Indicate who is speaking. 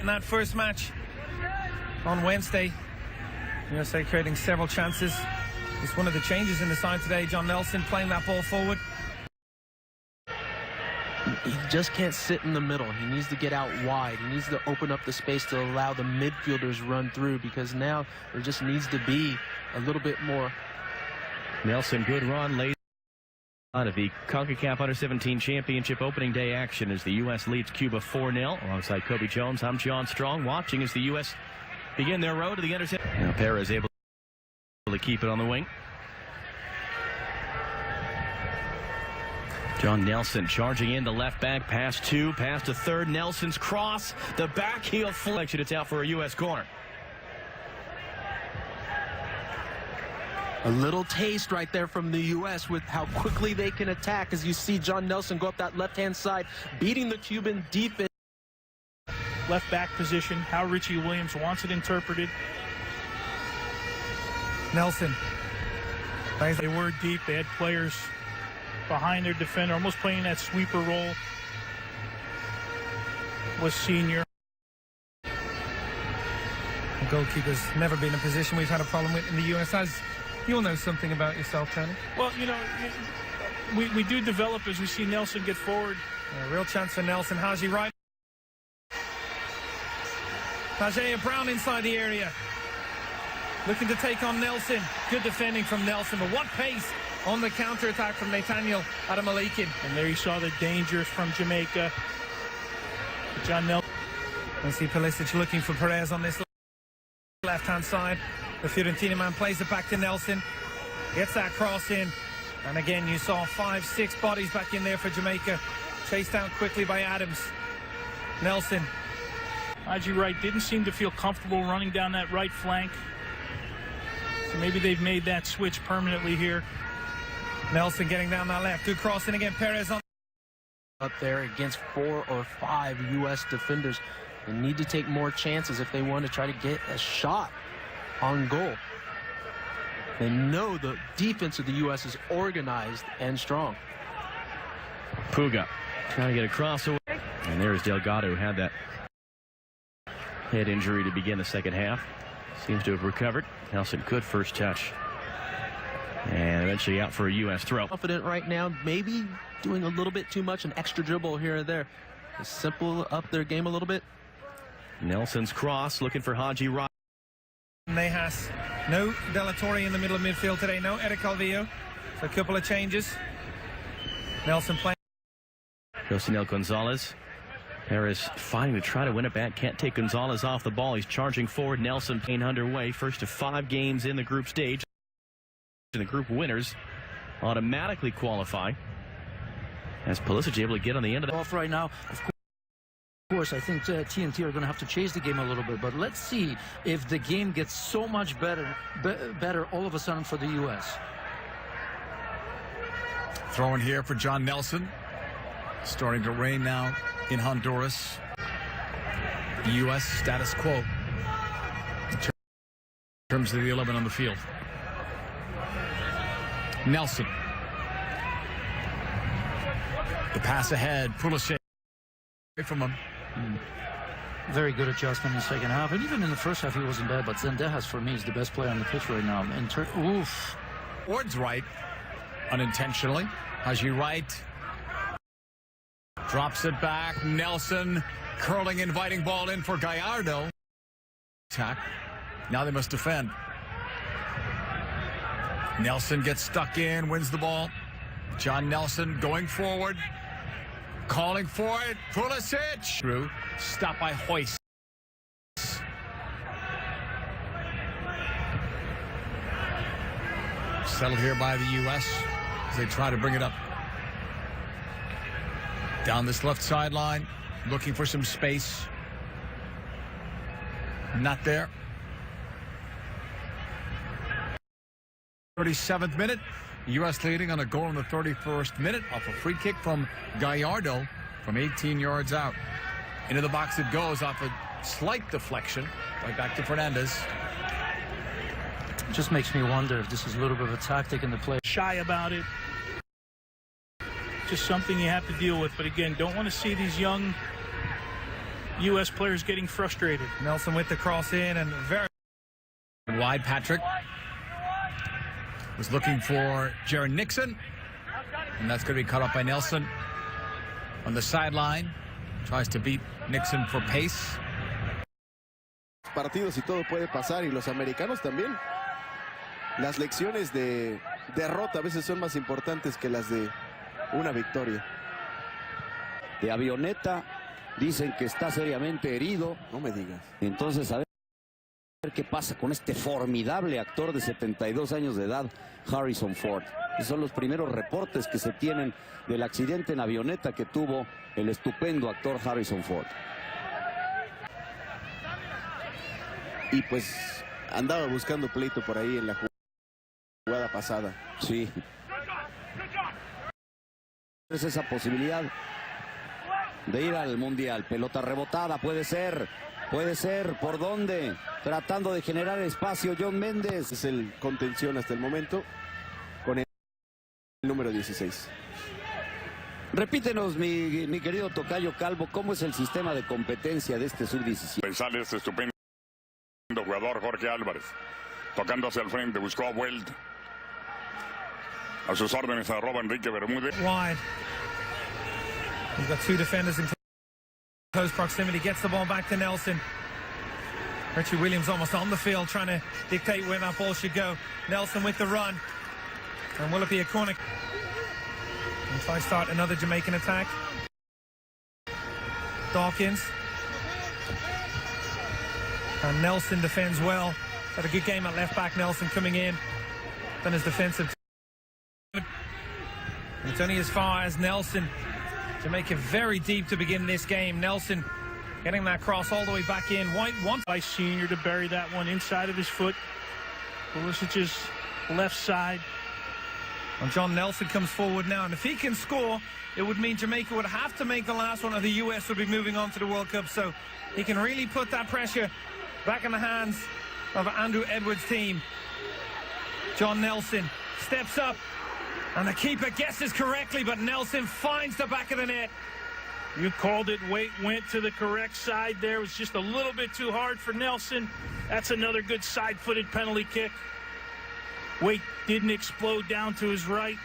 Speaker 1: in that first match on Wednesday. USA creating several chances. It's one of the changes in the side today. John Nelson playing that ball forward.
Speaker 2: He just can't sit in the middle. He needs to get out wide. He needs to open up the space to allow the midfielders run through, because now there just needs to be a little bit more.
Speaker 3: Nelson, good run late out of the CONCACAF Under-17 Championship opening day action as the U.S. leads Cuba 4-0. Alongside Kobe Jones, I'm John Strong, watching as the U.S. begin their road to the Under-17. Now Perez able to keep it on the wing. John Nelson charging in the left back, pass to third. Nelson's cross, the back heel flexion. It's out for a U.S. corner.
Speaker 2: A little taste right there from the U.S. with how quickly they can attack, as you see John Nelson go up that left-hand side, beating the Cuban defense.
Speaker 4: Left back position, how Richie Williams wants it interpreted.
Speaker 1: Nelson.
Speaker 4: They were deep. They had players behind their defender, almost playing that sweeper role. Was Senior.
Speaker 1: The goalkeeper's never been a position we've had a problem with in the U.S. As you'll know something about yourself, Tony.
Speaker 4: Well, you know, we do develop as we see Nelson get forward.
Speaker 1: A real chance for Nelson. Haji right. Tajay Brown inside the area. Looking to take on Nelson. Good defending from Nelson, but what pace on the counter-attack from Nathaniel Adamalikin.
Speaker 4: And there you saw the danger from Jamaica. John Nelson.
Speaker 1: We see Pulisic looking for Perez on this left-hand side. The Fiorentina man plays it back to Nelson. Gets that cross in. And again, you saw 5-6 bodies back in there for Jamaica. Chased down quickly by Adams. Nelson.
Speaker 4: Haji Wright didn't seem to feel comfortable running down that right flank. So maybe they've made that switch permanently here.
Speaker 1: Nelson getting down that left. Good crossing again. Perez on.
Speaker 2: Up there against 4 or 5 U.S. defenders. They need to take more chances if they want to try to get a shot on goal. They know the defense of the U.S. is organized and strong.
Speaker 3: Puga trying to get a crossover. And there's Delgado, who had that head injury to begin the second half. Seems to have recovered. Nelson, good first touch. And eventually out for a U.S. throw.
Speaker 2: Confident right now, maybe doing a little bit too much, an extra dribble here and there. Just simple up their game a little bit.
Speaker 3: Nelson's cross, looking for Haji Wright.
Speaker 1: Nehas. No De La Torre in the middle of midfield today. No Eric Calvillo. So a couple of changes. Nelson playing.
Speaker 3: Josinel Gonzalez. Perez fighting to try to win it back. Can't take Gonzalez off the ball. He's charging forward. Nelson playing underway. First of 5 games in the group stage. The group winners automatically qualify, as Pulisic able to get on the end of the
Speaker 5: off right now. Of course, I think TNT are going to have to chase the game a little bit, but let's see if the game gets so much better all of a sudden for the U.S.
Speaker 6: Throw in here for John Nelson. Starting to rain now in Honduras. U.S. status quo in terms of the 11 on the field. Nelson. The pass ahead. Pulisic away from him.
Speaker 5: Very good adjustment in the second half. And even in the first half, he wasn't bad. But Zendejas, for me, is the best player on the pitch right now. Oof.
Speaker 6: Towards right. Unintentionally. Haji Wright. Drops it back. Nelson. Curling, inviting ball in for Gallardo. Attack. Now they must defend. Nelson gets stuck in, wins the ball. John Nelson going forward, calling for it. Pulisic through, stopped by Hoist. Settled here by the U.S. as they try to bring it up. Down this left sideline, looking for some space. Not there. 37th minute. U.S. leading on a goal in the 31st minute off a free kick from Gallardo from 18 yards out. Into the box it goes off a slight deflection. Right back to Fernandez.
Speaker 5: It just makes me wonder if this is a little bit of a tactic in the play.
Speaker 4: Shy about it. Just something you have to deal with. But again, don't want to see these young U.S. players getting frustrated.
Speaker 1: Nelson with the cross in and very
Speaker 6: Wide, Patrick was looking for Jaron Nixon, and that's going to be cut off by Nelson on the sideline. Tries to beat Nixon for pace.
Speaker 7: Partidos y todo puede pasar, y los americanos también. Las lecciones de derrota a veces son más importantes que las de una victoria.
Speaker 8: De Avioneta dicen que está seriamente herido.
Speaker 7: No me digas.
Speaker 8: Entonces a ver qué pasa con este formidable actor de 72 años de edad, Harrison Ford. Esos son los primeros reportes que se tienen del accidente en avioneta que tuvo el estupendo actor Harrison Ford.
Speaker 7: Y pues andaba buscando pleito por ahí en la jugada pasada.
Speaker 8: Sí. Es esa posibilidad de ir al Mundial. Pelota rebotada, puede ser, ¿por dónde? Tratando de generar espacio John Méndez.
Speaker 7: Es el contención hasta el momento con el número 16.
Speaker 8: Repítenos, mi querido tocayo Calvo, ¿cómo es el sistema de competencia de este sub-17?
Speaker 9: Sale este estupendo jugador Jorge Álvarez, tocando hacia el frente, buscó a vuelta. A sus órdenes arroba Enrique Bermúdez.
Speaker 1: wide. He's got two defenders in close proximity. Gets the ball back to Nelson. Richie Williams almost on the field trying to dictate where that ball should go. Nelson with the run. And will it be a corner? And try to start another Jamaican attack. Dawkins. And Nelson defends well. Had a good game at left back. Nelson coming in. Done his defensive. It's only as far as Nelson to make it very deep to begin this game. Nelson getting that cross all the way back in. White wants
Speaker 4: By Senior to bury that one inside of his foot. Pulisic's left side.
Speaker 1: And John Nelson comes forward now, and if he can score, it would mean Jamaica would have to make the last one, or the U.S. would be moving on to the World Cup. So he can really put that pressure back in the hands of Andrew Edwards' team. John Nelson steps up, and the keeper guesses correctly, but Nelson finds the back of the net.
Speaker 4: You called it. Waite went to the correct side there. It was just a little bit too hard for Nelson. That's another good side-footed penalty kick. Waite didn't explode down to his right.